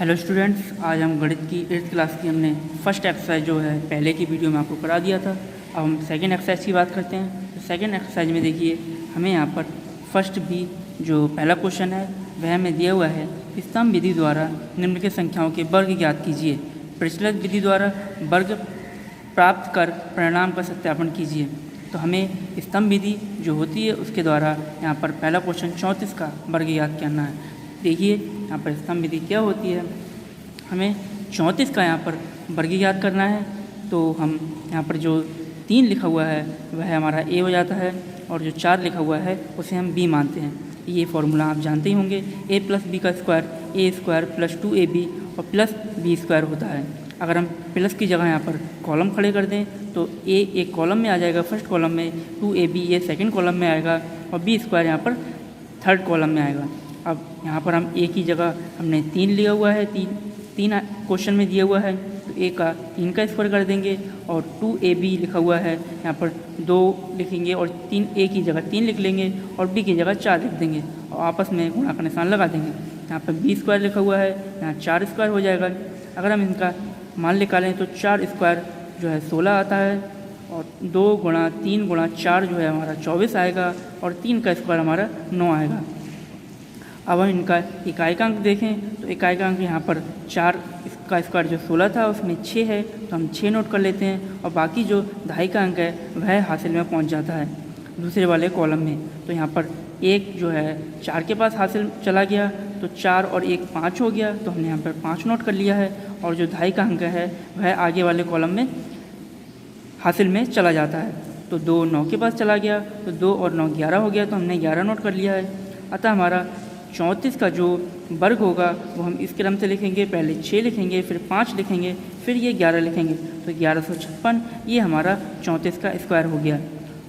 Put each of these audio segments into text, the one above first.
Hello students, आज हम गणित की 8th क्लास की हमने फर्स्ट एक्सरसाइज जो है पहले की वीडियो में आपको करा दिया था। अब हम सेकंड एक्सरसाइज की बात करते हैं। तो सेकंड एक्सरसाइज में देखिए हमें यहाँ पर फर्स्ट बी जो पहला क्वेश्चन है वह हमें दिया हुआ है। स्तंभ विधि द्वारा निम्नलिखित संख्याओं के वर्ग ज्ञात कीजिए। प्रचलित विधि द्वारा वर्ग प्राप्त कर परिणाम का सत्यापन कीजिए। तो हमें स्तंभ विधि जो होती है उसके द्वारा यहाँ पर पहला क्वेश्चन 34 का वर्ग ज्ञात करना है। देखिए यहाँ पर स्तंभ विधि क्या होती है, हमें 34 का यहाँ पर वर्ग ज्ञात करना है। तो हम यहाँ पर जो 3 लिखा हुआ है वह हमारा ए हो जाता है और जो 4 लिखा हुआ है उसे हम बी मानते हैं। ये फॉर्मूला आप जानते ही होंगे, ए प्लस बी का स्क्वायर ए स्क्वायर प्लस 2ab और प्लस बी स्क्वायर होता है। अगर हम प्लस की जगह यहाँ पर कॉलम खड़े कर दें तो ए एक कॉलम में आ जाएगा फर्स्ट कॉलम में, 2ab ये सेकंड कॉलम में आएगा और बी स्क्वायर यहाँ पर थर्ड कॉलम में आएगा। अब यहाँ पर हम ए की जगह हमने 3 लिया हुआ है, तीन क्वेश्चन में दिया हुआ है तो ए का 3 का स्क्वायर कर देंगे और 2ab लिखा हुआ है यहाँ पर 2 लिखेंगे और 3 ए की जगह 3 लिख लेंगे और बी की जगह 4 लिख देंगे और आपस में गुणा का निशान लगा देंगे। यहाँ पर बी स्क्वायर लिखा हुआ है, यहाँ 4 स्क्वायर हो जाएगा। अगर हम इनका मान निकालें तो 4 स्क्वायर जो है 16 आता है और 2 गुणा 3 गुणा 4 जो है हमारा 24 आएगा और 3 का स्क्वायर हमारा 9 आएगा। अब हम इनका इकाइकांक देखें तो इकाइकांक यहाँ पर 4 का स्क्वायर जो 16 था उसमें 6 है तो हम 6 नोट कर लेते हैं और बाकी जो दहाई का अंक है वह हासिल में पहुँच जाता है दूसरे वाले कॉलम में। तो यहाँ पर 1 जो है 4 के पास हासिल चला गया तो 4 और 1 5 हो गया तो हमने यहाँ पर 5 नोट कर लिया है और जो दहाई का अंक है वह आगे वाले कॉलम में हासिल में चला जाता है। तो 2 9 के पास चला गया तो 2 और 9 11 हो गया तो हमने 11 नोट कर लिया है। अतः हमारा 34 का जो वर्ग होगा वो हम इस क्रम से लिखेंगे, पहले 6 लिखेंगे फिर 5 लिखेंगे फिर ये 11 लिखेंगे तो 1156 ये हमारा 34 का स्क्वायर हो गया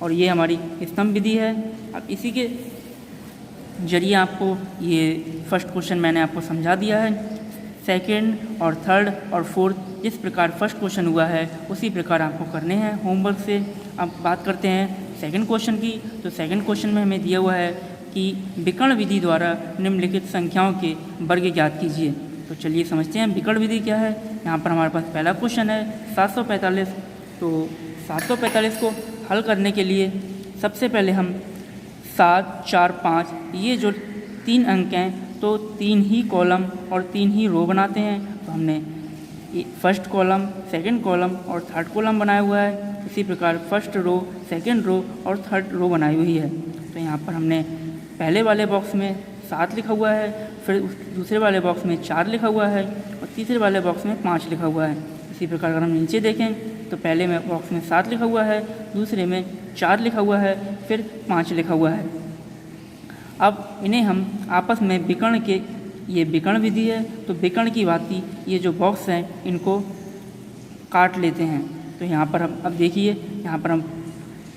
और ये हमारी स्तंभ विधि है। अब इसी के जरिए आपको ये फर्स्ट क्वेश्चन मैंने आपको समझा दिया है। सेकंड और थर्ड और फोर्थ जिस प्रकार फर्स्ट क्वेश्चन हुआ है उसी प्रकार आपको करने हैं होमवर्क से। अब बात करते हैं सेकंड क्वेश्चन की। तो सेकंड क्वेश्चन में हमें दिया हुआ है कि विकर्ण विधि द्वारा निम्नलिखित संख्याओं के वर्ग ज्ञात कीजिए। तो चलिए समझते हैं विकर्ण विधि क्या है। यहाँ पर हमारे पास पहला क्वेश्चन है 745। तो 745 को हल करने के लिए सबसे पहले हम 7 4 5 ये जो 3 अंक हैं तो 3 ही कॉलम और 3 ही रो बनाते हैं। तो हमने फर्स्ट कॉलम सेकंड कॉलम और थर्ड कॉलम बनाया हुआ है। इसी प्रकार फर्स्ट रो सेकंड रो और थर्ड रो बनाई हुई है। तो यहाँ पर हमने पहले वाले बॉक्स में 7 लिखा हुआ है, फिर दूसरे वाले बॉक्स में 4 लिखा हुआ है और तीसरे वाले बॉक्स में 5 लिखा हुआ है। इसी प्रकार अगर हम नीचे देखें तो पहले में बॉक्स में 7 लिखा हुआ है, दूसरे में 4 लिखा हुआ है, फिर 5 लिखा हुआ है। अब इन्हें हम आपस में विकर्ण के, ये विकर्ण विधि है तो विकर्ण की भांति ये जो बॉक्स हैं इनको काट लेते हैं। तो यहाँ पर हम अब देखिए यहाँ पर हम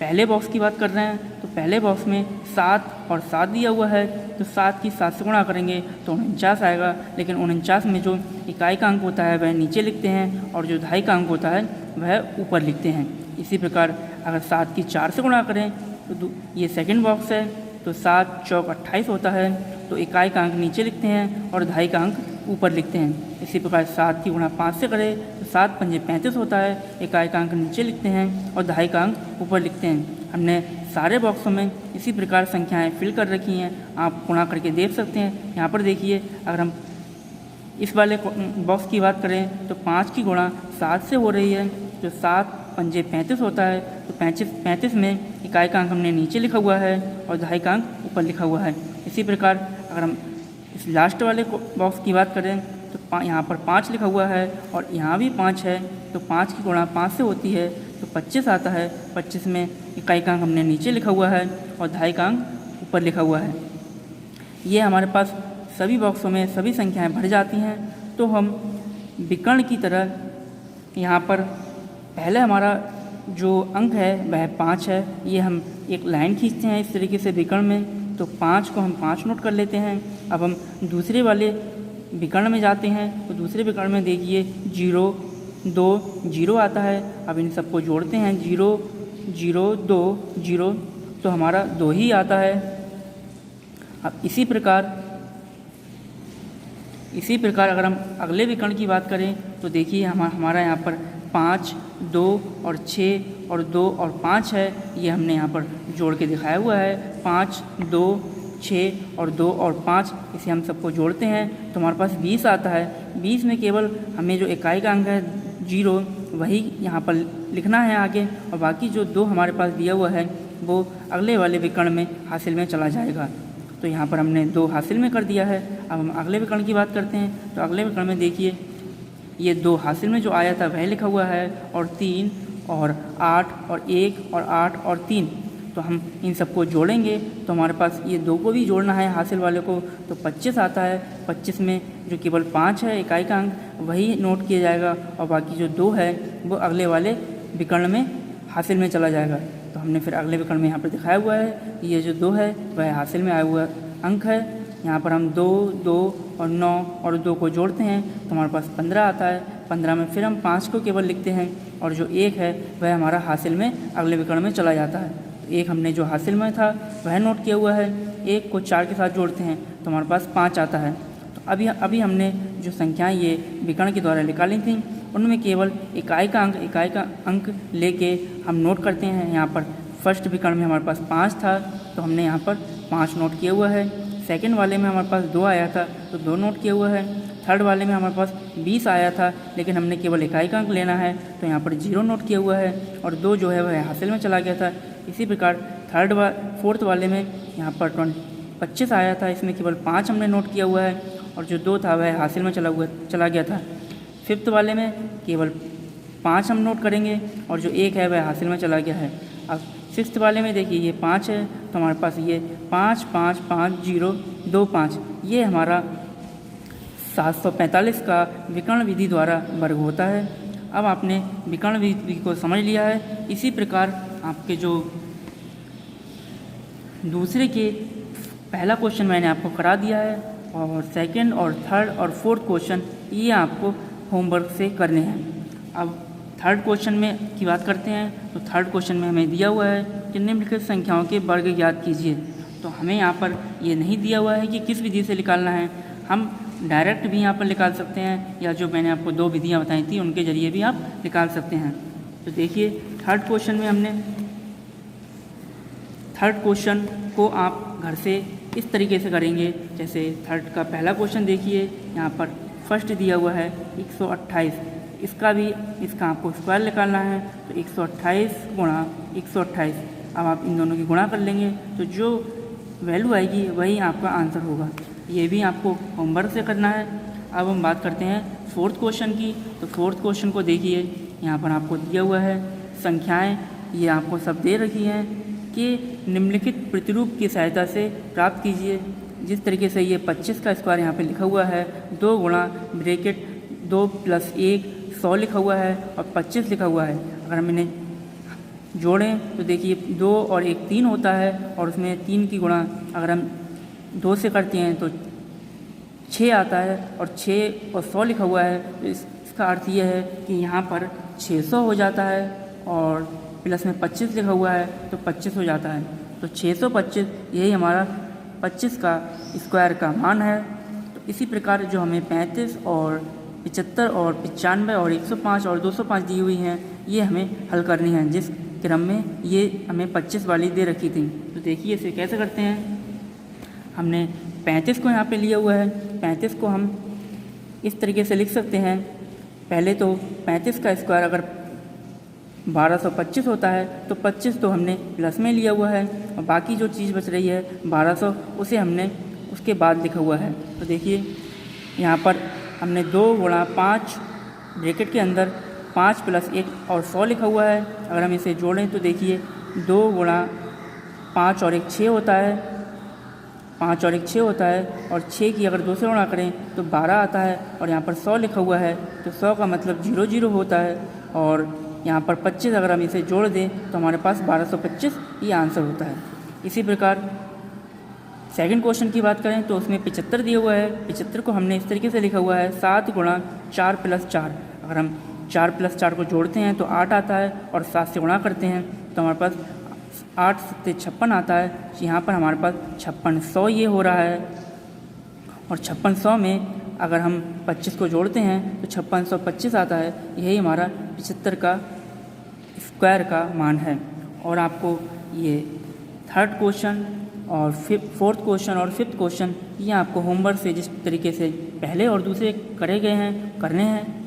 पहले बॉक्स की बात कर रहे हैं। तो पहले बॉक्स में 7 और 7 दिया हुआ है तो 7 की 7 से गुणा करेंगे तो 49 आएगा, लेकिन 49 में जो इकाई का अंक होता है वह नीचे लिखते हैं और जो दहाई का अंक होता है वह ऊपर लिखते हैं। इसी प्रकार अगर 7 की 4 से गुणा करें तो ये सेकंड बॉक्स है तो 7 चौक 28 होता है तो इकाई का अंक नीचे लिखते हैं और दहाई का अंक ऊपर लिखते हैं। इसी प्रकार 7 की गुणा 5 से करें तो 7 पंजे 35 होता है, इकाई का अंक नीचे लिखते हैं और दहाई का अंक ऊपर लिखते हैं। हमने सारे बॉक्सों में इसी प्रकार संख्याएं फिल कर रखी हैं, आप गुणा करके देख सकते हैं। यहाँ पर देखिए अगर हम इस वाले बॉक्स की बात करें तो 5 की गुणा 7 से हो रही है तो 7 पंजे 35 होता है तो 35 में इकाई का अंक हमने नीचे लिखा हुआ है और दहाई का अंक ऊपर लिखा हुआ है। इसी प्रकार अगर हम इस लास्ट वाले बॉक्स की बात करें तो यहाँ पर 5 लिखा हुआ है और यहाँ भी 5 है तो 5 की गुणा 5 से होती है तो 25 आता है। 25 में इकाई का अंक हमने नीचे लिखा हुआ है और दहाई का अंक ऊपर लिखा हुआ है। ये हमारे पास सभी बॉक्सों में सभी संख्याएं भर जाती हैं। तो हम विकर्ण की तरह यहाँ पर पहले हमारा जो अंक है वह 5 है, ये हम एक लाइन खींचते हैं इस तरीके से विकर्ण में। तो 5 को हम 5 नोट कर लेते हैं। अब हम दूसरे वाले विकर्ण में जाते हैं तो दूसरे विकर्ण में देखिए 0 2 0 आता है। अब इन सबको जोड़ते हैं 0 0 2 0 तो हमारा 2 ही आता है। अब इसी प्रकार इसी प्रकार अगर हम अगले विकर्ण की बात करें तो देखिए हमारा यहाँ पर 5, 2 और 6 और 2 और 5 है, ये हमने यहाँ पर जोड़ के दिखाया हुआ है। 5, 2, 6 और 2 और 5, इसे हम सबको जोड़ते हैं तो हमारे पास 20 आता है। 20 में केवल हमें जो इकाई का अंक है 0 वही यहाँ पर लिखना है आगे, और बाकी जो 2 हमारे पास दिया हुआ है वो अगले वाले विकर्ण में हासिल में चला जाएगा। तो यहाँ पर हमने 2 हासिल में कर दिया है। अब हम अगले विकर्ण की बात करते हैं तो अगले विकर्ण में देखिए ये 2 हासिल में जो आया था वह लिखा हुआ है, और 3 और 8 और 1 और 8 और 3, तो हम इन सबको जोड़ेंगे तो हमारे पास ये 2 को भी जोड़ना है हासिल वाले को, तो 25 आता है। 25 में जो केवल 5 है इकाई का अंक वही नोट किया जाएगा, और बाकी जो 2 है वो अगले वाले विकर्ण में हासिल में चला जाएगा। तो हमने फिर अगले विकर्ण में यहाँ पर दिखाया हुआ है ये जो 2 है वह हासिल में आया हुआ अंक है। यहाँ पर हम 2, 2 और 9 और 2 को जोड़ते हैं तो हमारे पास 15 आता है। 15 में फिर हम 5 को केवल लिखते हैं, और जो 1 है वह हमारा हासिल में अगले विकर्ण में चला जाता है। तो 1 हमने जो हासिल में था वह नोट किया हुआ है। 1 को 4 के साथ जोड़ते हैं तो हमारे पास 5 आता है। तो अभी हमने जो संख्याएँ ये विकर्ण के द्वारा निकाली थी उनमें केवल इकाई का अंक लेके हम नोट करते हैं। यहाँ पर फर्स्ट विकर्ण में हमारे पास 5 था तो हमने यहाँ पर 5 नोट किया हुआ है। सेकंड वाले में हमारे पास 2 आया था तो 2 नोट किया हुआ है। थर्ड वाले में हमारे पास 20 आया था लेकिन हमने केवल इकाई का अंक लेना है तो यहाँ पर 0 नोट किया हुआ है, और 2 जो है वह हासिल में चला गया था। इसी प्रकार फोर्थ वाले में यहाँ पर 25 आया था, इसमें केवल 5 हमने नोट किया हुआ है, और जो 2 था वह हासिल में चला गया था। फिफ्थ वाले में केवल 5 हम नोट करेंगे और जो 1 है वह हासिल में चला गया है। अब सिक्स्थ वाले में देखिए ये 5 है तो हमारे पास ये 5, 5, 5, 0, 2, 5, ये हमारा 745 का विकर्ण विधि द्वारा वर्ग होता है। अब आपने विकर्ण विधि को समझ लिया है। इसी प्रकार आपके जो दूसरे के पहला क्वेश्चन मैंने आपको करा दिया है, और सेकंड और थर्ड और फोर्थ क्वेश्चन ये आपको होमवर्क से करने हैं। अब थर्ड क्वेश्चन में की बात करते हैं तो थर्ड क्वेश्चन में हमें दिया हुआ है कि निम्नलिखित संख्याओं के वर्ग ज्ञात कीजिए। तो हमें यहाँ पर ये नहीं दिया हुआ है कि किस विधि से निकालना है, हम डायरेक्ट भी यहाँ पर निकाल सकते हैं, या जो मैंने आपको 2 विधियाँ बताई थी उनके ज़रिए भी आप निकाल सकते हैं। तो देखिए थर्ड क्वेश्चन में हमने थर्ड क्वेश्चन को आप घर से इस तरीके से करेंगे। जैसे थर्ड का पहला क्वेश्चन देखिए, यहाँ पर फर्स्ट दिया हुआ है 128, इसका आपको स्क्वायर निकालना है तो 128 गुणा 128। अब आप इन दोनों की गुणा कर लेंगे तो जो वैल्यू आएगी वही आपका आंसर होगा। ये भी आपको होमवर्क से करना है। अब हम बात करते हैं फोर्थ क्वेश्चन की। तो फोर्थ क्वेश्चन को देखिए, यहाँ पर आपको दिया हुआ है संख्याएं, ये आपको सब दे रखी हैं कि निम्नलिखित प्रतिरूप की सहायता से प्राप्त कीजिए। जिस तरीके से ये 25 का स्क्वायर यहाँ पे लिखा हुआ है, 2 गुणा ब्रैकेट 2 + 1 100 लिखा हुआ है और 25 लिखा हुआ है। अगर हम इन्हें जोड़ें तो देखिए 2 और 1 3 होता है, और उसमें 3 की गुणा अगर हम 2 से करते हैं तो 6 आता है, और 6 और 100 लिखा हुआ है तो इसका अर्थ ये है कि यहाँ पर 600 हो जाता है, और प्लस में 25 लिखा हुआ है तो 25 हो जाता है। तो 625 यही हमारा 25 का स्क्वायर का मान है। तो इसी प्रकार जो हमें 35 और 75 और 95 और 105 और 205 दी हुई हैं, ये हमें हल करनी है, जिस क्रम में ये हमें 25 वाली दे रखी थी। तो देखिए इसे कैसे करते हैं। हमने 35 को यहाँ पे लिया हुआ है, 35 को हम इस तरीके से लिख सकते हैं। पहले तो 35 का स्क्वायर अगर 1225 होता है तो 25 तो हमने प्लस में लिया हुआ है, और बाकी जो चीज़ बच रही है 1200 उसे हमने उसके बाद लिखा हुआ है। तो देखिए यहाँ पर हमने 2 गुणा 5 ब्रैकेट के अंदर 5 + 1 और 100 लिखा हुआ है। अगर हम इसे जोड़ें तो देखिए 2 गुणा 5 और 1 6 होता है, 5 और 1 6 होता है, और 6 की अगर 2 से गुणा करें तो 12 आता है, और यहाँ पर 100 लिखा हुआ है तो 100 का मतलब 0 0 होता है, और यहाँ पर 25 अगर हम इसे जोड़ दें तो हमारे पास 1225 ये आंसर होता है। इसी प्रकार सेकंड क्वेश्चन की बात करें तो उसमें 75 दिया हुआ है। 75 को हमने इस तरीके से लिखा हुआ है 7 गुणा 4 + 4। अगर हम 4 + 4 को जोड़ते हैं तो 8 आता है, और 7 से गुणा करते हैं तो हमारे पास 8 × 7 = 56 आता है। यहाँ पर हमारे पास 5600 ये हो रहा है, और 5600 में अगर हम 25 को जोड़ते हैं तो 5625 आता है। यही हमारा 75 का स्क्वायर का मान है। और आपको ये थर्ड क्वेश्चन और फोर्थ क्वेश्चन और फिफ्थ क्वेश्चन ये आपको होमवर्क से जिस तरीके से पहले और दूसरे करे गए हैं करने हैं